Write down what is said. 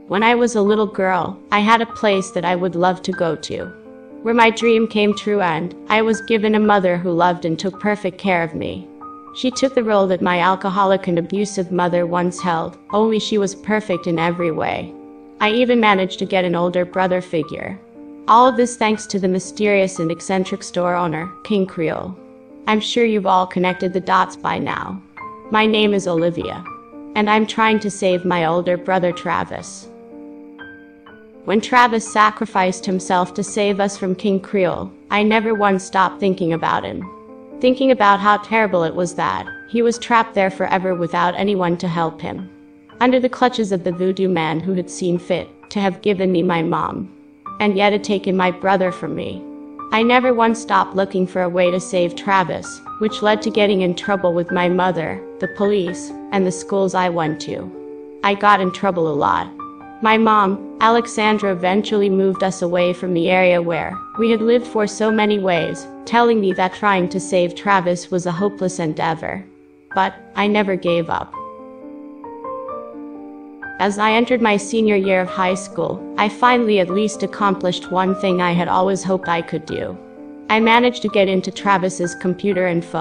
When I was a little girl, I had a place that I would love to go to, where my dream came true and I was given a mother who loved and took perfect care of me. She took the role that my alcoholic and abusive mother once held, only she was perfect in every way. I even managed to get an older brother figure. All of this thanks to the mysterious and eccentric store owner, King Creole. I'm sure you've all connected the dots by now. My name is Olivia, and I'm trying to save my older brother Travis. When Travis sacrificed himself to save us from King Creole, I never once stopped thinking about him. Thinking about how terrible it was that he was trapped there forever without anyone to help him, under the clutches of the voodoo man who had seen fit to have given me my mom, and yet had taken my brother from me. I never once stopped looking for a way to save Travis, which led to getting in trouble with my mother, the police, and the schools I went to. I got in trouble a lot. My mom, Alexandra, eventually moved us away from the area where we had lived for so many ways, telling me that trying to save Travis was a hopeless endeavor. But I never gave up. As I entered my senior year of high school, I finally at least accomplished one thing I had always hoped I could do. I managed to get into Travis's computer and phone.